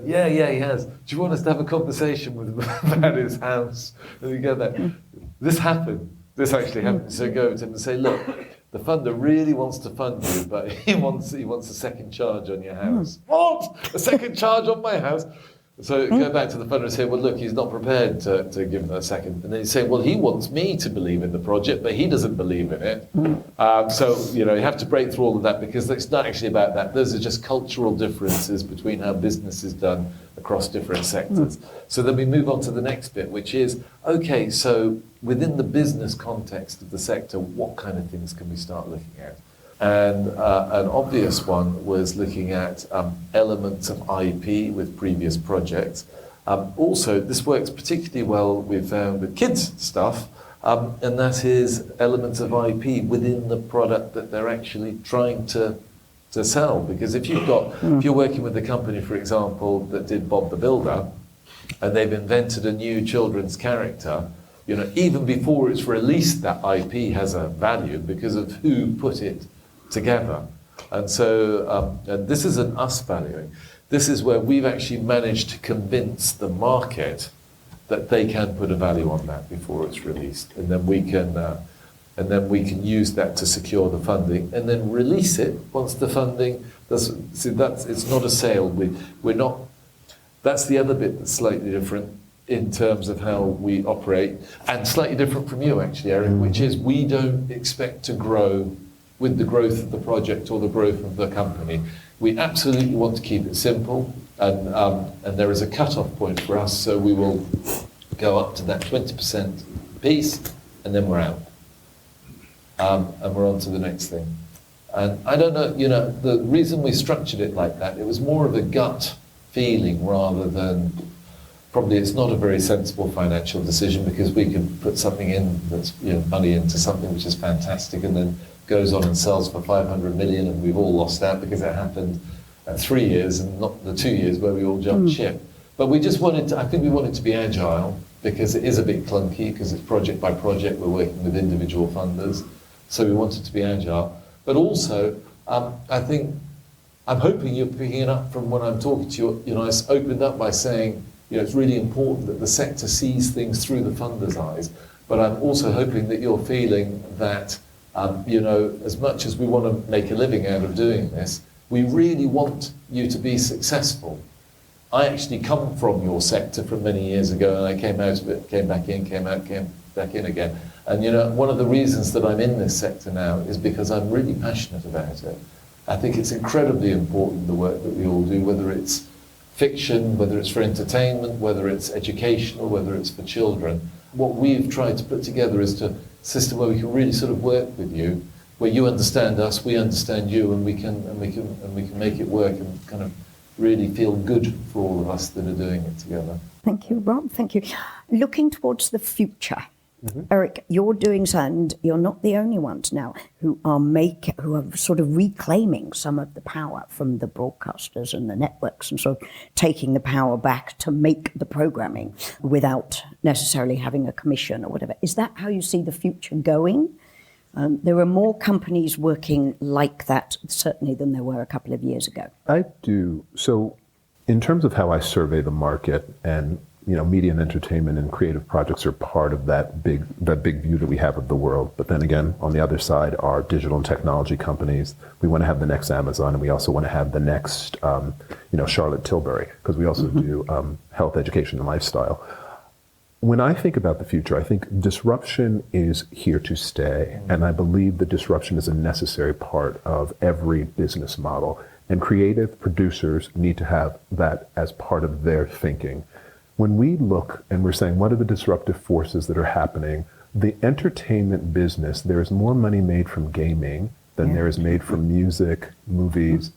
Yeah, he has. Do you want us to have a conversation with him about his house? And we go there. This actually happened. So go to him and say, look, the funder really wants to fund you, but he wants a second charge on your house. What? A second charge on my house? So go back to the funder and say, well, look, he's not prepared to give them a second. And then you say, well, he wants me to believe in the project, but he doesn't believe in it. So, you have to break through all of that, because it's not actually about that. Those are just cultural differences between how business is done across different sectors. So then we move on to the next bit, which is, okay, so within the business context of the sector, what kind of things can we start looking at? And an obvious one was looking at elements of IP with previous projects. Also, this works particularly well with kids stuff, and that is elements of IP within the product that they're actually trying to sell. Because if you're working with a company, for example, that did Bob the Builder, and they've invented a new children's character, even before it's released, that IP has a value because of who put it together. And so, and this isn't us valuing. This is where we've actually managed to convince the market that they can put a value on that before it's released, and then we can use that to secure the funding, and then release it once the funding does. See, it's not a sale. We're not. That's the other bit that's slightly different in terms of how we operate, and slightly different from you actually, Eric, which is we don't expect to grow with the growth of the project or the growth of the company. We absolutely want to keep it simple, and there is a cut-off point for us, so we will go up to that 20% piece, and then we're out. And we're on to the next thing. And I don't know, the reason we structured it like that, it was more of a gut feeling rather than, probably it's not a very sensible financial decision, because we could put something in that's, money into something which is fantastic, and then goes on and sells for 500 million, and we've all lost out because it happened at 3 years and not the 2 years where we all jumped ship. But we just I think we wanted to be agile, because it is a bit clunky, because it's project by project, we're working with individual funders, so we wanted to be agile. But also, I think, I'm hoping you're picking it up from when I'm talking to you, I opened up by saying, it's really important that the sector sees things through the funder's eyes, but I'm also hoping that you're feeling that as much as we want to make a living out of doing this, we really want you to be successful. I actually come from your sector from many years ago, and I came out of it, came back in, came out, came back in again. And one of the reasons that I'm in this sector now is because I'm really passionate about it. I think it's incredibly important, the work that we all do, whether it's fiction, whether it's for entertainment, whether it's educational, whether it's for children. What we've tried to put together is a system where we can really sort of work with you, where you understand us, we understand you, and we can make it work and kind of really feel good for all of us that are doing it together. Thank you, Rob. Thank you. Looking towards the future, Eric, you're doing so, and you're not the only ones now who are sort of reclaiming some of the power from the broadcasters and the networks, and sort of taking the power back to make the programming without necessarily having a commission or whatever. Is that how you see the future going? There are more companies working like that, certainly, than there were a couple of years ago. I do. So in terms of how I survey the market, and media and entertainment and creative projects are part of that big view that we have of the world. But then again, on the other side are digital and technology companies. We want to have the next Amazon, and we also want to have the next, Charlotte Tilbury, because we also do health, education, and lifestyle. When I think about the future, I think disruption is here to stay, and I believe that disruption is a necessary part of every business model, and creative producers need to have that as part of their thinking. When we look and we're saying, what are the disruptive forces that are happening? The entertainment business, there is more money made from gaming than there is made from music, movies,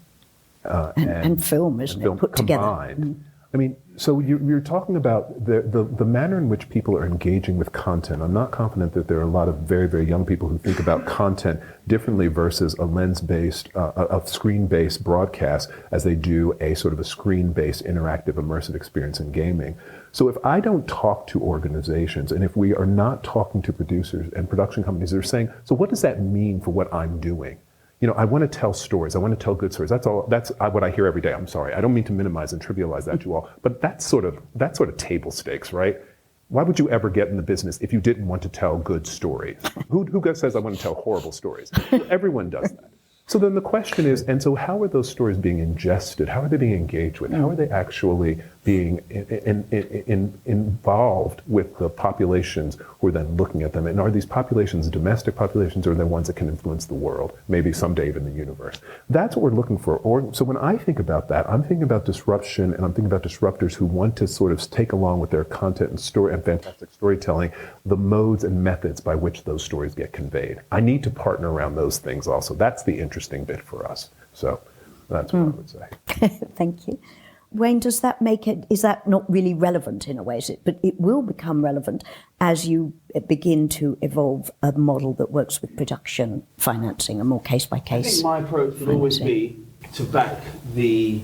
and film, isn't it? Put combined. Together. I mean, so you're talking about the manner in which people are engaging with content. I'm not confident that there are a lot of very, very young people who think about content differently versus a lens-based, a screen-based broadcast as they do a sort of a screen-based interactive immersive experience in gaming. So if I don't talk to organizations, and if we are not talking to producers and production companies that are saying, so what does that mean for what I'm doing? I want to tell stories. I want to tell good stories. That's all. That's what I hear every day. I'm sorry. I don't mean to minimize and trivialize that to you all, but that's sort of table stakes, right? Why would you ever get in the business if you didn't want to tell good stories? Who says I want to tell horrible stories? Everyone does that. So then the question is, and so how are those stories being ingested? How are they being engaged with? How are they actually being involved with the populations who are then looking at them? And are these populations domestic populations, or are they ones that can influence the world, maybe someday even the universe? That's what we're looking for. So when I think about that, I'm thinking about disruption, and I'm thinking about disruptors who want to sort of take along with their content and story and fantastic storytelling, the modes and methods by which those stories get conveyed. I need to partner around those things also. That's the interesting bit for us. So that's what I would say. Thank you. Wayne, does that make it, is that not really relevant in a way? Is it, but it will become relevant as you begin to evolve a model that works with production financing, a more case-by-case. I think my approach would always be to back the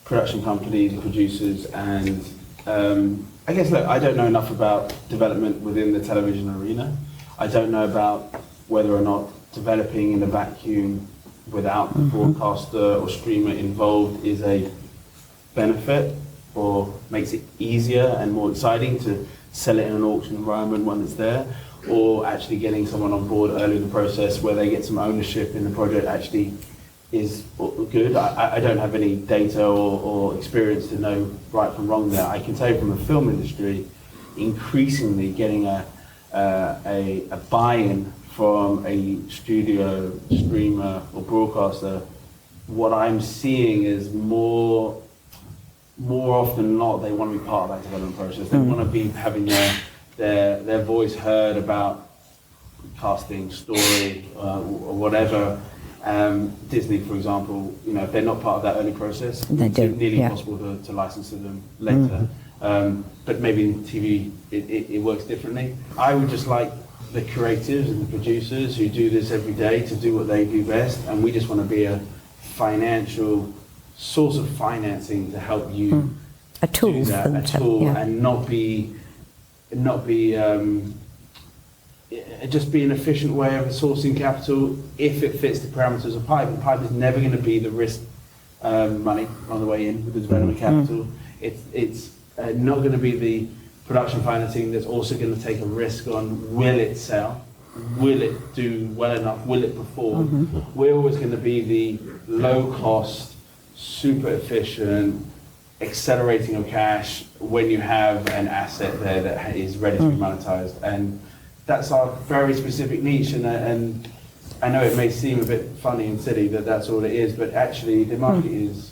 production companies, producers, and I guess, look, I don't know enough about development within the television arena. I don't know about whether or not developing in a vacuum without the broadcaster or streamer involved is a benefit or makes it easier and more exciting to sell it in an auction environment when it's there, or actually getting someone on board early in the process where they get some ownership in the project actually is good. I don't have any data or experience to know right from wrong there. I can tell you from the film industry, increasingly getting a buy-in from a studio, streamer or broadcaster, what I'm seeing is more often than not, they want to be part of that development process. They want to be having their voice heard about casting, story, or whatever. Disney, for example, if they're not part of that early process, it's nearly impossible to license to them later. But maybe in TV, it works differently. I would just like the creatives and the producers who do this every day to do what they do best, and we just want to be a financial source of financing to help you a tool do that, and not be just be an efficient way of sourcing capital if it fits the parameters of Pipe. And Pipe is never going to be the risk money on the way in with the development capital. It's not going to be the production financing that's also going to take a risk on will it sell, will it do well enough, will it perform. We're always going to be the low cost, super efficient, accelerating of cash when you have an asset there that is ready to be monetized. And that's our very specific niche, and I know it may seem a bit funny and silly that that's all it is, but actually the market is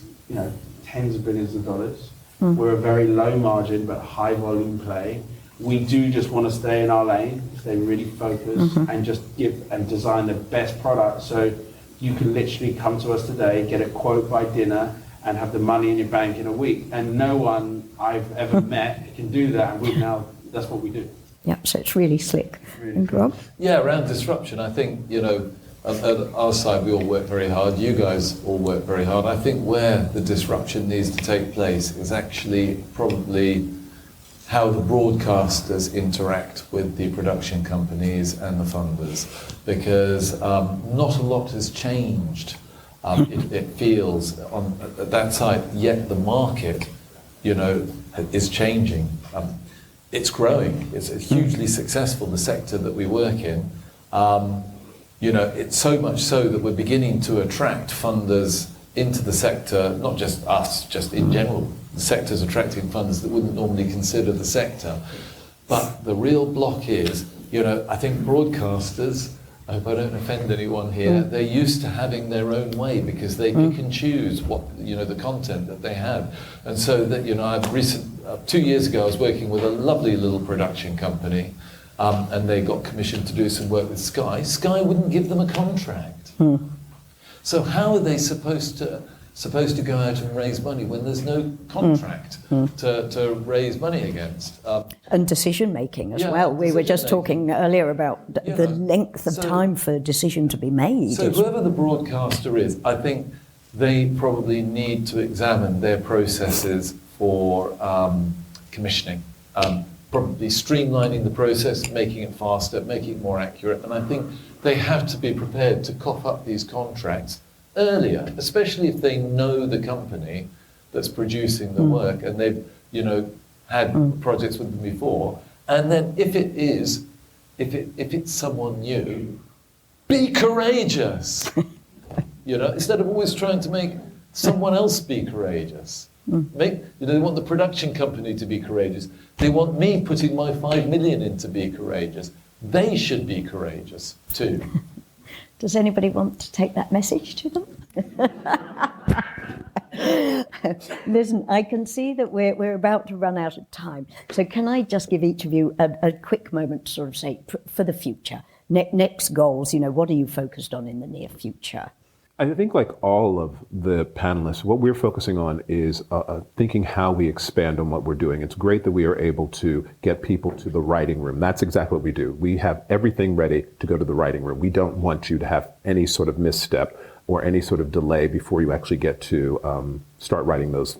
tens of billions of dollars. We're a very low margin but high volume play. We do just want to stay in our lane, stay really focused, and just give and design the best product. So you can literally come to us today, get a quote by dinner, and have the money in your bank in a week. And no one I've ever met can do that, and that's what we do. Yeah, so it's really slick. And Rob? Yeah, around disruption, I think, at our side we all work very hard, you guys all work very hard. I think where the disruption needs to take place is actually probably how the broadcasters interact with the production companies and the funders, because not a lot has changed. It feels at that side, yet the market, is changing. It's growing. It's hugely successful, the sector that we work in. It's so much so that we're beginning to attract funders into the sector, not just us, just in general. The sector's attracting funders that wouldn't normally consider the sector. But the real block is, I think broadcasters, I hope I don't offend anyone here, they're used to having their own way because they pick and choose what, the content that they have. And so that, 2 years ago I was working with a lovely little production company, and they got commissioned to do some work with Sky. Sky wouldn't give them a contract. So how are they supposed to go out and raise money when there's no contract to raise money against? And decision making as well. We were just talking earlier about the length of time for a decision to be made. So whoever the broadcaster is, I think they probably need to examine their processes for commissioning. Probably streamlining the process, making it faster, making it more accurate. And I think they have to be prepared to cough up these contracts earlier, especially if they know the company that's producing the work and they've, had projects with them before. And then if it's someone new, be courageous. Instead of always trying to make someone else be courageous. They want the production company to be courageous. They want me putting my 5 million in to be courageous. They should be courageous too. Does anybody want to take that message to them? Listen, I can see that we're about to run out of time. So can I just give each of you a quick moment to sort of say, for the future, next goals, what are you focused on in the near future? I think like all of the panelists, what we're focusing on is thinking how we expand on what we're doing. It's great that we are able to get people to the writing room. That's exactly what we do. We have everything ready to go to the writing room. We don't want you to have any sort of misstep or any sort of delay before you actually get to start writing those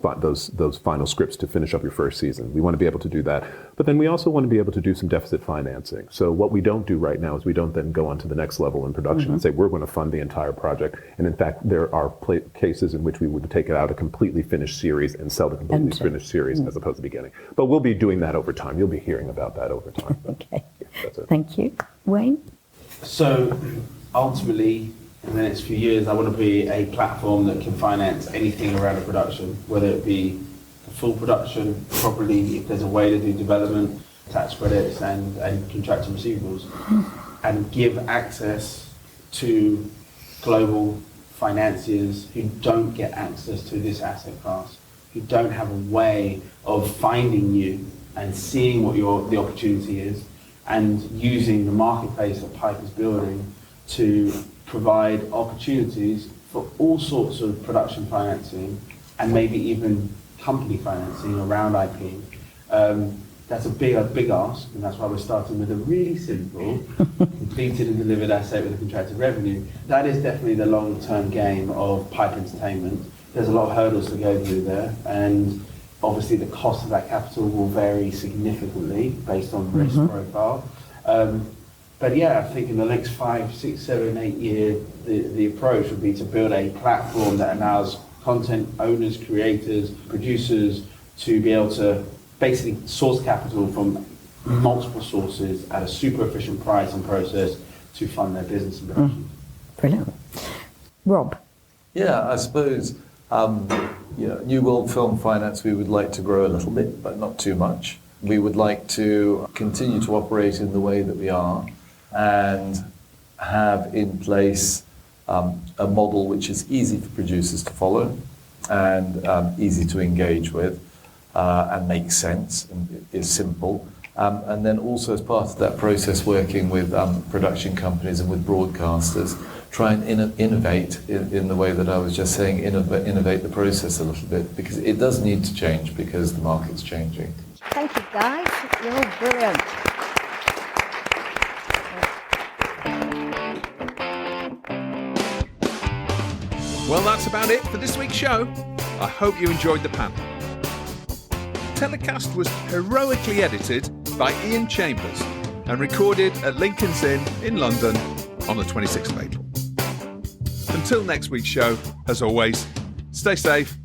final scripts to finish up your first season. We want to be able to do that. But then we also want to be able to do some deficit financing. So what we don't do right now is we don't then go on to the next level in production and say, we're going to fund the entire project. And in fact, there are cases in which we would take it out a completely finished series and sell the completely finished series as opposed to beginning. But we'll be doing that over time. You'll be hearing about that over time. Okay. That's it. Thank you. Wayne? So ultimately, in the next few years, I want to be a platform that can finance anything around a production, whether it be the full production, properly, if there's a way to do development, tax credits and contractor receivables, and give access to global financiers who don't get access to this asset class, who don't have a way of finding you and seeing what the opportunity is, and using the marketplace that Pipe is building to provide opportunities for all sorts of production financing and maybe even company financing around IP. That's a big ask, and that's why we're starting with a really simple, completed and delivered asset with a contracted revenue. That is definitely the long-term game of Pipe Entertainment. There's a lot of hurdles to go through there, and obviously the cost of that capital will vary significantly based on risk profile. But yeah, I think in the next 5, 6, 7, 8 years, the approach would be to build a platform that allows content owners, creators, producers to be able to basically source capital from multiple sources at a super efficient price and process to fund their business and production. Brilliant. Rob? Yeah, I suppose, New World Film Finance, we would like to grow a little bit, but not too much. We would like to continue to operate in the way that we are and have in place a model which is easy for producers to follow and easy to engage with and makes sense and is simple. And then also as part of that process working with production companies and with broadcasters, try and innovate in the way that I was just saying, innovate the process a little bit, because it does need to change because the market's changing. Thank you, guys. You're all brilliant. Well, that's about it for this week's show. I hope you enjoyed the panel. TellyCast was heroically edited by Ian Chambers and recorded at Lincoln's Inn in London on the 26th of April. Until next week's show, as always, stay safe